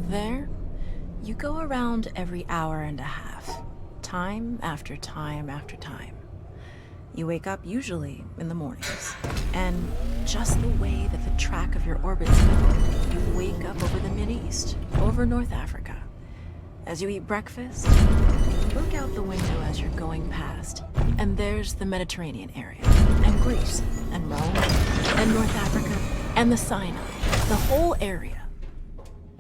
There, you go around every hour and a half, time after time after time. You wake up usually in the mornings, and just the way that the track of your orbits go, you wake up over the Mideast, over North Africa. As you eat breakfast, you look out the window as you're going past, and there's the Mediterranean area, and Greece, and Rome, and North Africa, and the Sinai, the whole area.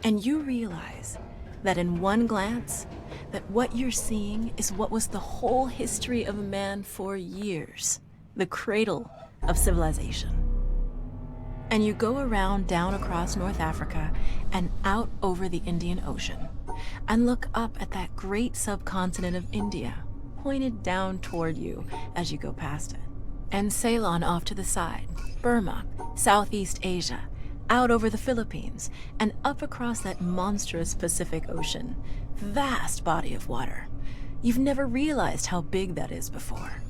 And you realize that in one glance, that what you're seeing is what was the whole history of man for years, the cradle of civilization. And you go around down across North Africa and out over the Indian Ocean and look up at that great subcontinent of India, pointed down toward you as you go past it. And Ceylon off to the side, Burma, Southeast Asia, out over the Philippines, and up across that monstrous Pacific Ocean. Vast body of water. You've never realized how big that is before.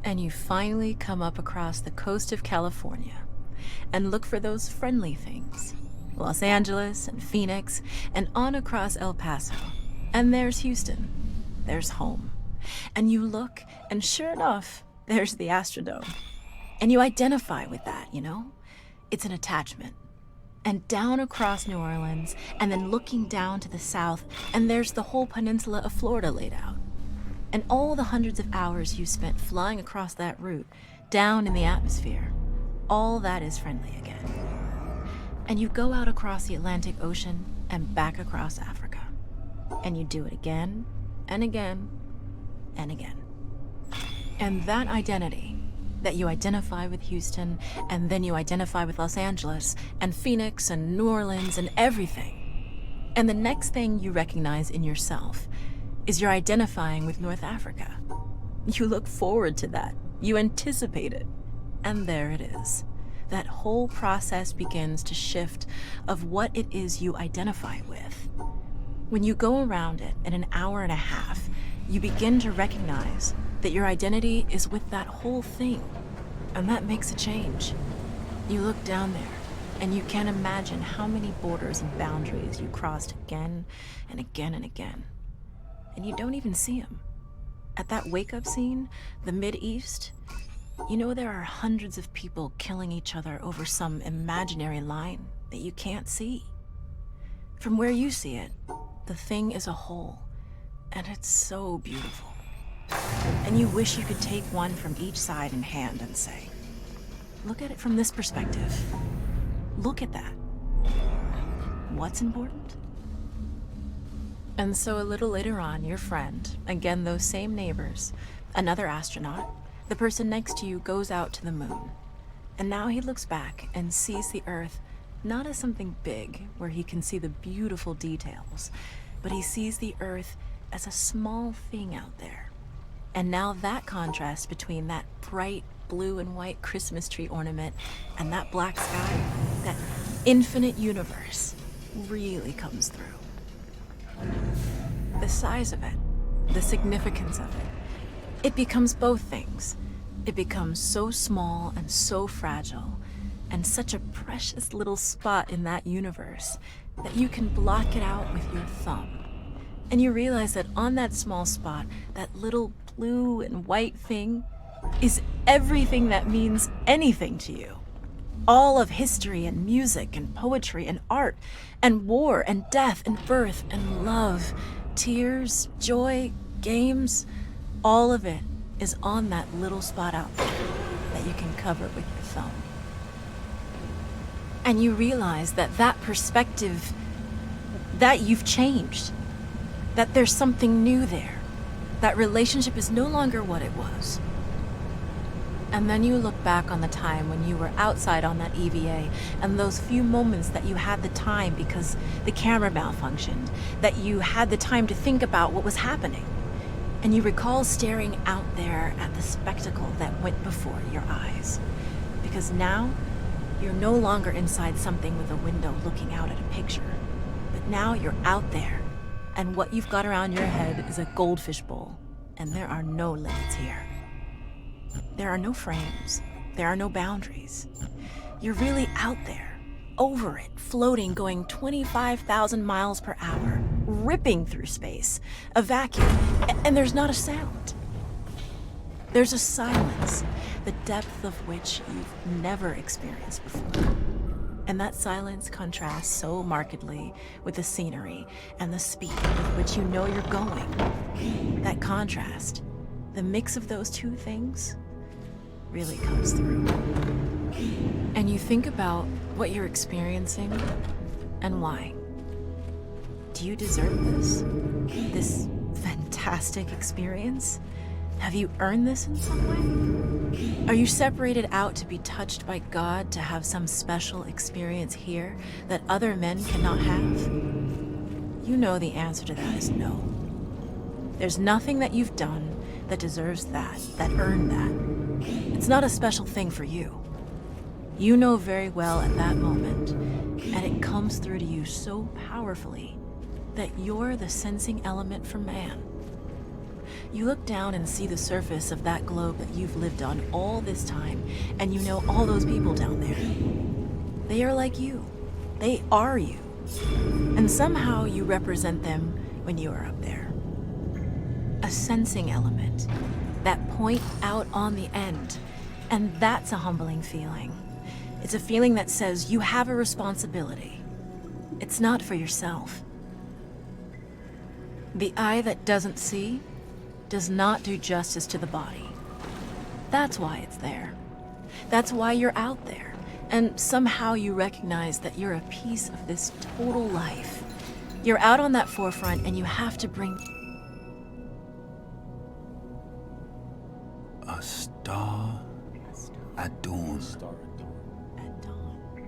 And you finally come up across the coast of California and look for those friendly things. Los Angeles and Phoenix and on across El Paso. And there's Houston. There's home. And you look, and sure enough, there's the Astrodome. And you identify with that, you know? It's an attachment. And down across New Orleans, and then looking down to the south, and there's the whole peninsula of Florida laid out. And all the hundreds of hours you spent flying across that route, down in the atmosphere, all that is friendly again. And you go out across the Atlantic Ocean and back across Africa. And you do it again, and again, and again. And that identity, that you identify with Houston, and then you identify with Los Angeles, and Phoenix, and New Orleans, and everything. And the next thing you recognize in yourself is you're identifying with North Africa. You look forward to that. You anticipate it. And there it is. That whole process begins to shift of what it is you identify with. When you go around it in an hour and a half, you begin to recognize that your identity is with that whole thing. And that makes a change. You look down there, and you can't imagine how many borders and boundaries you crossed again and again and again. And you don't even see them. At that wake-up scene, the Mideast, you know there are hundreds of people killing each other over some imaginary line that you can't see. From where you see it, the thing is a whole, and it's so beautiful. And you wish you could take one from each side in hand and say, look at it from this perspective. Look at that. What's important? And so a little later on, your friend, again those same neighbors, another astronaut, the person next to you goes out to the moon. And now he looks back and sees the Earth not as something big where he can see the beautiful details, but he sees the Earth as a small thing out there. And now that contrast between that bright blue and white Christmas tree ornament and that black sky, that infinite universe, really comes through. The size of it, the significance of it, it becomes both things. It becomes so small and so fragile, and such a precious little spot in that universe that you can block it out with your thumb. And you realize that on that small spot, that little blue and white thing is everything that means anything to you. All of history and music and poetry and art and war and death and birth and love, tears, joy, games, all of it is on that little spot out there that you can cover with your thumb. And you realize that that perspective, that you've changed, that there's something new there. That relationship is no longer what it was. And then you look back on the time when you were outside on that EVA and those few moments that you had the time because the camera malfunctioned, that you had the time to think about what was happening. And you recall staring out there at the spectacle that went before your eyes. Because now, you're no longer inside something with a window looking out at a picture. But now you're out there. And what you've got around your head is a goldfish bowl, and there are no limits here. There are no frames. There are no boundaries. You're really out there, over it, floating, going 25,000 miles per hour, ripping through space, a vacuum, and there's not a sound. There's a silence, the depth of which you've never experienced before. And that silence contrasts so markedly with the scenery and the speed with which you know you're going. That contrast, the mix of those two things, really comes through. And you think about what you're experiencing and why. Do you deserve this? This fantastic experience? Have you earned this in some way? Are you separated out to be touched by God to have some special experience here that other men cannot have? You know the answer to that is no. There's nothing that you've done that deserves that earned that. It's not a special thing for you. You know very well at that moment, and it comes through to you so powerfully that you're the sensing element for man. You look down and see the surface of that globe that you've lived on all this time, and you know all those people down there. They are like you. They are you. And somehow you represent them when you are up there. A sensing element. That point out on the end. And that's a humbling feeling. It's a feeling that says you have a responsibility. It's not for yourself. The eye that doesn't see does not do justice to the body. That's why it's there. That's why you're out there. And somehow you recognize that you're a piece of this total life. You're out on that forefront and you have to bring a star at dawn. at dawn.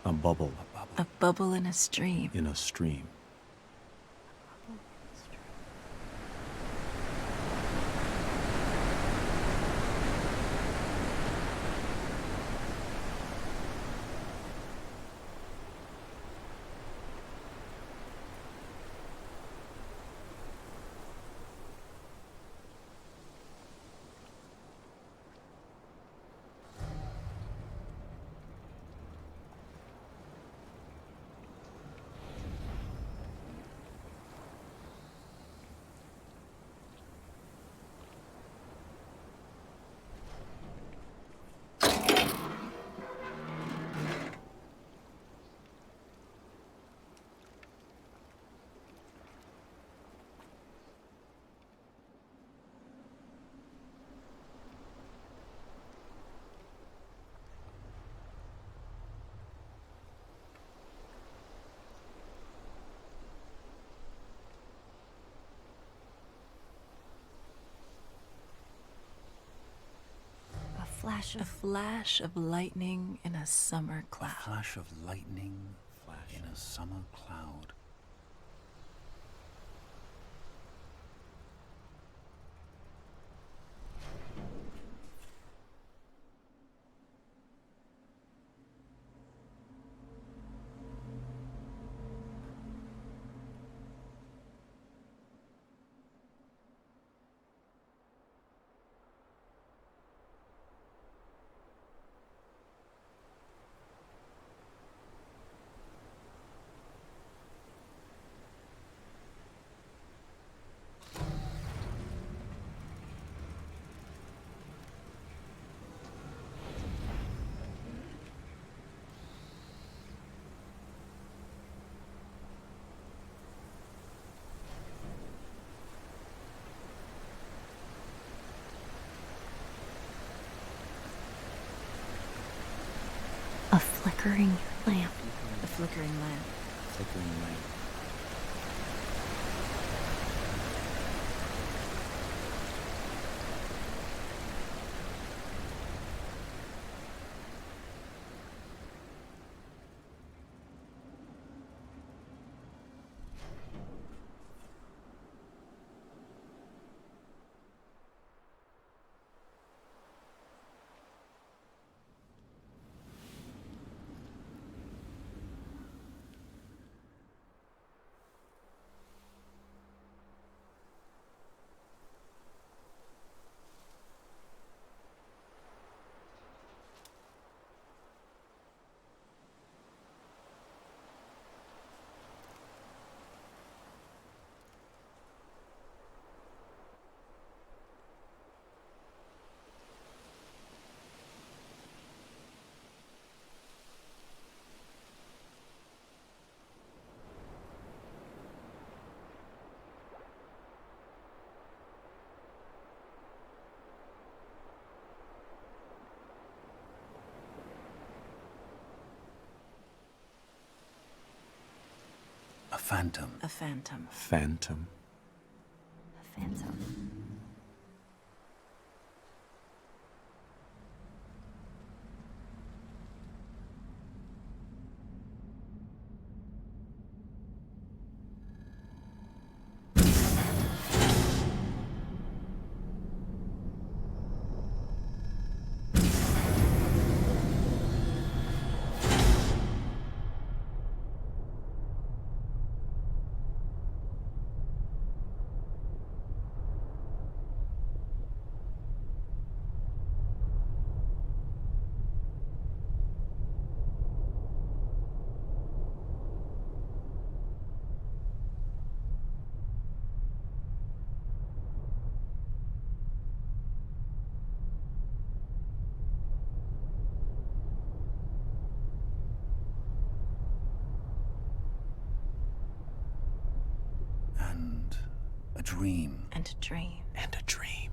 A bubble A bubble in a stream. in a stream. A flash of lightning in a summer cloud. A flash of lightning in a summer cloud. flickering lamp. The flickering lamp. Flickering light. A phantom. A phantom. Phantom. A phantom. And a dream. And a dream. And a dream.